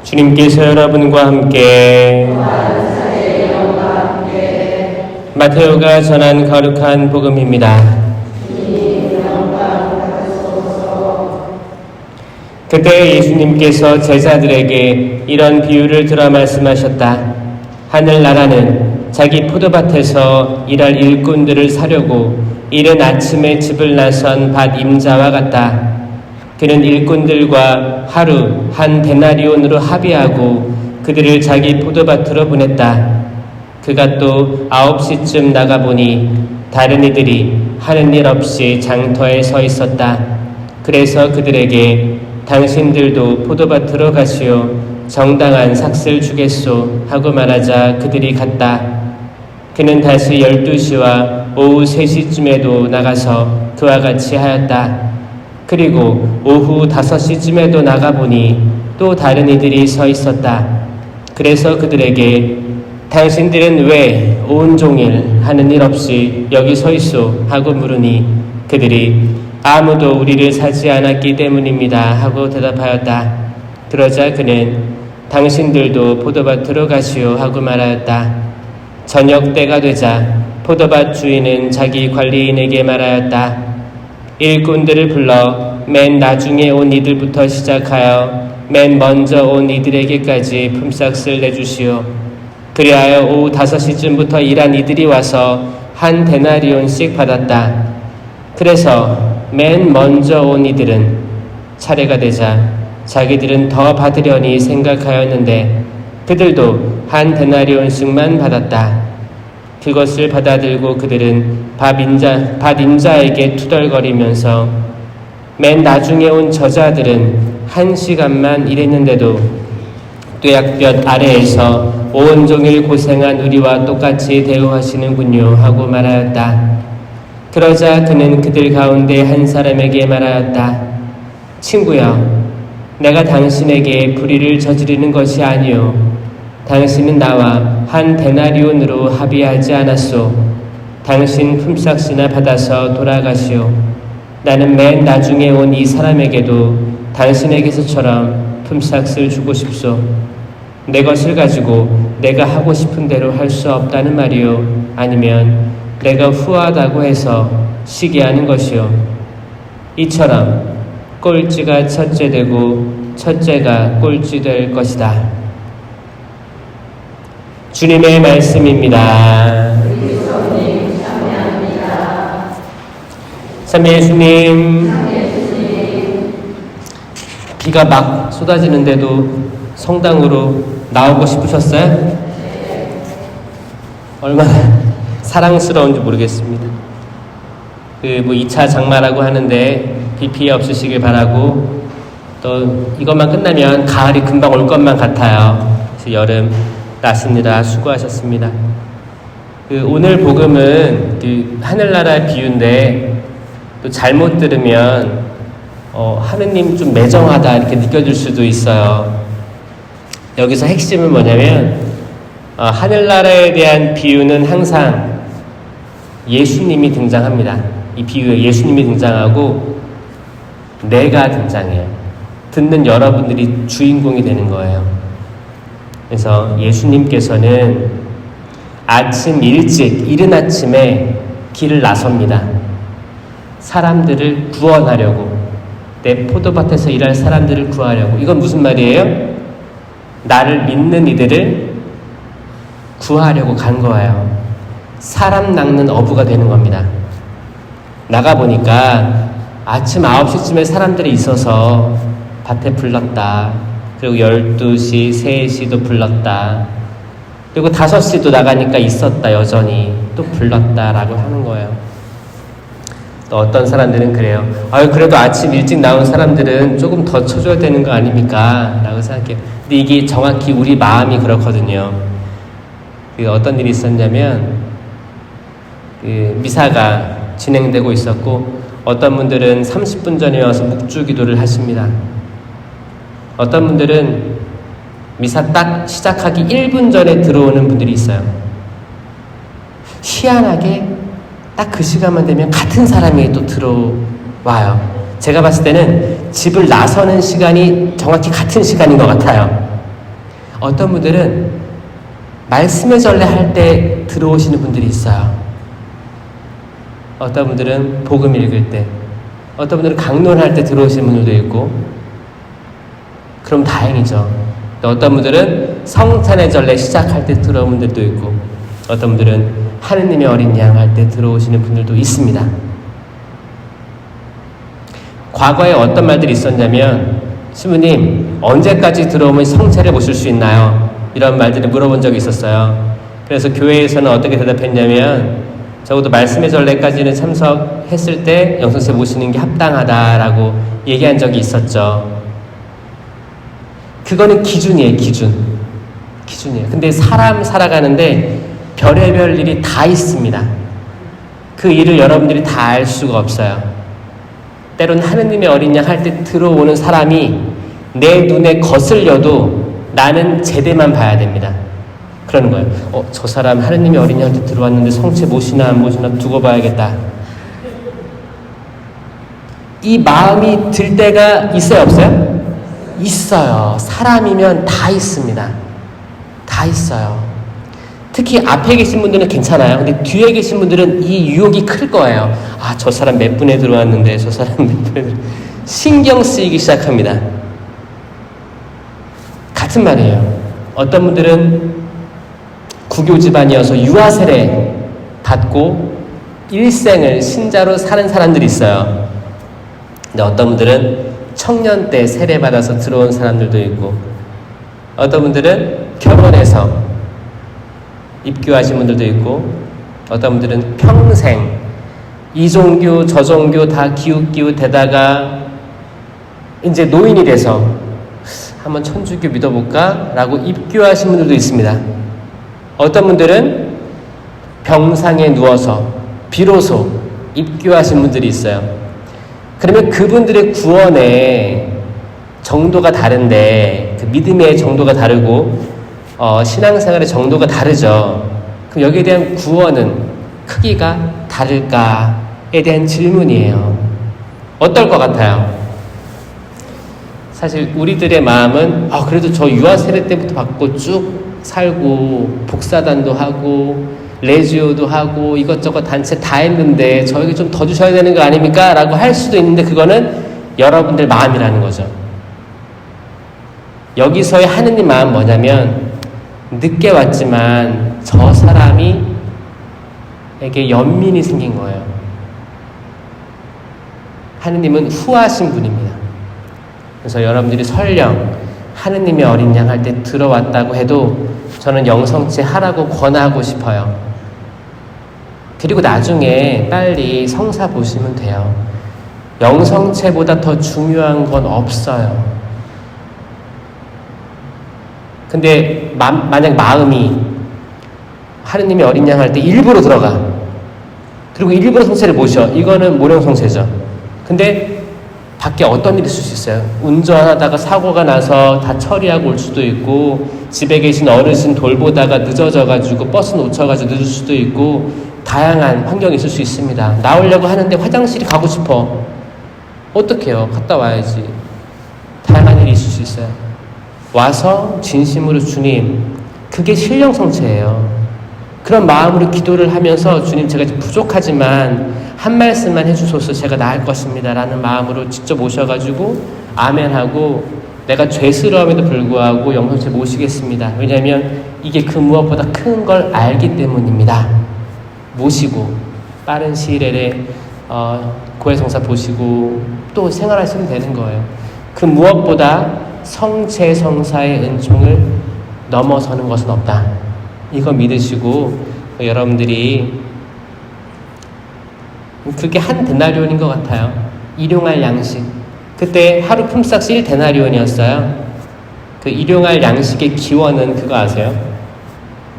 주님께서 여러분과 함께 마테오가 전한 거룩한 복음입니다. 그때 예수님께서 제자들에게 이런 비유를 들어 말씀하셨다. 하늘나라는 자기 포도밭에서 일할 일꾼들을 사려고 이른 아침에 집을 나선 밭 임자와 같다. 그는 일꾼들과 하루 한 데나리온으로 합의하고 그들을 자기 포도밭으로 보냈다. 그가 또 9시쯤 나가보니 다른 이들이 하는 일 없이 장터에 서 있었다. 그래서 그들에게 당신들도 포도밭으로 가시오. 정당한 삭슬 주겠소 하고 말하자 그들이 갔다. 그는 다시 12시와 오후 3시쯤에도 나가서 그와 같이 하였다. 그리고 오후 5시쯤에도 나가보니 또 다른 이들이 서 있었다. 그래서 그들에게 당신들은 왜 온종일 하는 일 없이 여기 서 있소 하고 물으니 그들이 아무도 우리를 사지 않았기 때문입니다 하고 대답하였다. 그러자 그는 당신들도 포도밭으로 가시오 하고 말하였다. 저녁 때가 되자 포도밭 주인은 자기 관리인에게 말하였다. 일꾼들을 불러 맨 나중에 온 이들부터 시작하여 맨 먼저 온 이들에게까지 품삯을 내주시오. 그리하여 오후 5시쯤부터 일한 이들이 와서 한 데나리온씩 받았다. 그래서 맨 먼저 온 이들은 차례가 되자 자기들은 더 받으려니 생각하였는데 그들도 한 데나리온씩만 받았다. 그것을 받아들고 그들은 밭 임자에게 투덜거리면서 맨 나중에 온 저자들은 1시간만 일했는데도 뙤약볕 아래에서 온종일 고생한 우리와 똑같이 대우하시는군요 하고 말하였다. 그러자 그는 그들 가운데 한 사람에게 말하였다. 친구여, 내가 당신에게 불의를 저지르는 것이 아니오. 당신은 나와 한 데나리온으로 합의하지 않았소. 당신 품삯이나 받아서 돌아가시오. 나는 맨 나중에 온 이 사람에게도 당신에게서처럼 품삯을 주고 싶소. 내 것을 가지고 내가 하고 싶은 대로 할 수 없다는 말이오. 아니면 내가 후하다고 해서 쉬게 하는 것이오. 이처럼 꼴찌가 첫째 되고 첫째가 꼴찌 될 것이다. 주님의 말씀입니다. 참 예수님, 비가 막 쏟아지는데도 성당으로 나오고 싶으셨어요? 얼마나 사랑스러운지 모르겠습니다. 2차 장마라고 하는데 비 피해 없으시길 바라고, 또 이것만 끝나면 가을이 금방 올 것만 같아요. 그래서 여름 났습니다. 수고하셨습니다. 오늘 복음은 하늘나라 비유인데 또 잘못 들으면 하느님 좀 매정하다 이렇게 느껴질 수도 있어요. 여기서 핵심은 뭐냐면 하늘나라에 대한 비유는 항상 예수님이 등장합니다. 이 비유에 예수님이 등장하고 내가 등장해요. 듣는 여러분들이 주인공이 되는 거예요. 그래서 예수님께서는 아침 일찍 이른 아침에 길을 나섭니다. 사람들을 구원하려고, 내 포도밭에서 일할 사람들을 구하려고. 이건 무슨 말이에요? 나를 믿는 이들을 구하려고 간 거예요. 사람 낚는 어부가 되는 겁니다. 나가보니까 아침 9시쯤에 사람들이 있어서 밭에 불렀다. 그리고 12시, 3시도 불렀다. 그리고 5시도 나가니까 있었다, 여전히. 또 불렀다라고 하는 거예요. 또 어떤 사람들은 그래요. 그래도 아침 일찍 나온 사람들은 조금 더 쳐줘야 되는 거 아닙니까? 라고 생각해요. 근데 이게 정확히 우리 마음이 그렇거든요. 어떤 일이 있었냐면, 미사가 진행되고 있었고, 어떤 분들은 30분 전에 와서 묵주 기도를 하십니다. 어떤 분들은 미사 딱 시작하기 1분 전에 들어오는 분들이 있어요. 희한하게 딱 그 시간만 되면 같은 사람이 또 들어와요. 제가 봤을 때는 집을 나서는 시간이 정확히 같은 시간인 것 같아요. 어떤 분들은 말씀의 전례 할 때 들어오시는 분들이 있어요. 어떤 분들은 복음 읽을 때, 어떤 분들은 강론할 때 들어오시는 분들도 있고, 그럼 다행이죠. 또 어떤 분들은 성찬의 전례 시작할 때 들어오는 분들도 있고, 어떤 분들은 하느님의 어린 양 할 때 들어오시는 분들도 있습니다. 과거에 어떤 말들이 있었냐면, 신부님 언제까지 들어오면 성찬을 보실 수 있나요? 이런 말들을 물어본 적이 있었어요. 그래서 교회에서는 어떻게 대답했냐면, 적어도 말씀의 전례까지는 참석했을 때 영성체 모시는 게 합당하다라고 얘기한 적이 있었죠. 그거는 기준이에요. 기준이에요. 근데 사람 살아가는데 별의별 일이 다 있습니다. 그 일을 여러분들이 다 알 수가 없어요. 때로는 하느님의 어린 양 할 때 들어오는 사람이 내 눈에 거슬려도 나는 제대만 봐야 됩니다. 그러는 거예요. 저 사람 하느님의 어린 양 할 때 들어왔는데 성체 모시나 안 모시나 두고 봐야겠다. 이 마음이 들 때가 있어요, 없어요? 있어요. 사람이면 다 있습니다. 다 있어요. 특히 앞에 계신 분들은 괜찮아요. 근데 뒤에 계신 분들은 이 유혹이 클 거예요. 저 사람 몇 분에 들어왔는데 저 사람 몇 분에 신경 쓰이기 시작합니다. 같은 말이에요. 어떤 분들은 구교 집안이어서 유아 세례 받고 일생을 신자로 사는 사람들이 있어요. 근데 어떤 분들은 청년 때 세례 받아서 들어온 사람들도 있고, 어떤 분들은 결혼해서 입교하신 분들도 있고, 어떤 분들은 평생 이 종교 저 종교 다 기웃기웃 대다가 이제 노인이 돼서 한번 천주교 믿어볼까? 라고 입교하신 분들도 있습니다. 어떤 분들은 병상에 누워서 비로소 입교하신 분들이 있어요. 그러면 그분들의 구원의 정도가 다른데, 그 믿음의 정도가 다르고 신앙생활의 정도가 다르죠. 그럼 여기에 대한 구원은 크기가 다를까에 대한 질문이에요. 어떨 것 같아요? 사실 우리들의 마음은 그래도 저 유아 세례 때부터 받고 쭉 살고 복사단도 하고 레지오도 하고 이것저것 단체 다 했는데 저에게 좀 더 주셔야 되는 거 아닙니까? 라고 할 수도 있는데, 그거는 여러분들 마음이라는 거죠. 여기서의 하느님 마음 뭐냐면, 늦게 왔지만 저 사람이 에게 연민이 생긴 거예요. 하느님은 후하신 분입니다. 그래서 여러분들이 설령 하느님의 어린 양 할 때 들어왔다고 해도 저는 영성체 하라고 권하고 싶어요. 그리고 나중에 빨리 성사 보시면 돼요. 영성체보다 더 중요한 건 없어요. 근데 만약 마음이 하느님의 어린 양 할 때 일부러 들어가, 그리고 일부러 성체를 모셔, 이거는 모령성체죠. 근데 밖에 어떤 일이 있을 수 있어요. 운전하다가 사고가 나서 다 처리하고 올 수도 있고, 집에 계신 어르신 돌보다가 늦어져가지고 버스 놓쳐가지고 늦을 수도 있고, 다양한 환경이 있을 수 있습니다. 나오려고 하는데 화장실이 가고 싶어. 어떡해요? 갔다 와야지. 다양한 일이 있을 수 있어요. 와서 진심으로 주님, 그게 신령성체예요. 그런 마음으로 기도를 하면서 주님, 제가 부족하지만 한 말씀만 해주소서, 제가 나을 것입니다 라는 마음으로 직접 오셔가지고 아멘하고, 내가 죄스러움에도 불구하고 영성체 모시겠습니다. 왜냐하면 이게 그 무엇보다 큰 걸 알기 때문입니다. 모시고 빠른 시일 내에 고해성사 보시고 또 생활하시면 되는 거예요. 그 무엇보다 성체성사의 은총을 넘어서는 것은 없다. 이거 믿으시고, 여러분들이 그게 한 데나리온인 것 같아요. 일용할 양식. 그때 하루 품삯이 1데나리온이었어요. 그 일용할 양식의 기원은 그거 아세요?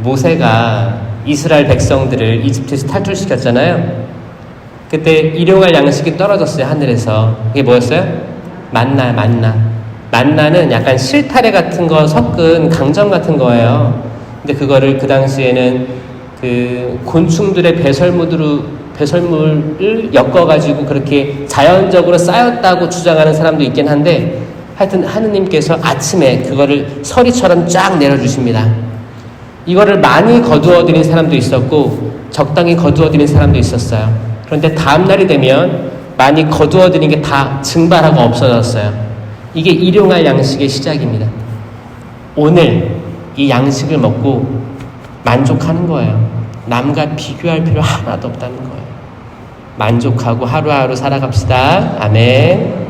모세가 이스라엘 백성들을 이집트에서 탈출시켰잖아요. 그때 일용할 양식이 떨어졌어요, 하늘에서. 그게 뭐였어요? 만나. 만나는 약간 실타래 같은 거 섞은 강정 같은 거예요. 근데 그거를 그 당시에는 그 곤충들의 배설물을 엮어가지고 그렇게 자연적으로 쌓였다고 주장하는 사람도 있긴 한데, 하여튼 하느님께서 아침에 그거를 서리처럼 쫙 내려주십니다. 이거를 많이 거두어들인 사람도 있었고 적당히 거두어들인 사람도 있었어요. 그런데 다음 날이 되면 많이 거두어들인 게 다 증발하고 없어졌어요. 이게 일용할 양식의 시작입니다. 오늘 이 양식을 먹고 만족하는 거예요. 남과 비교할 필요 하나도 없다는 거예요. 만족하고 하루하루 살아갑시다. 아멘.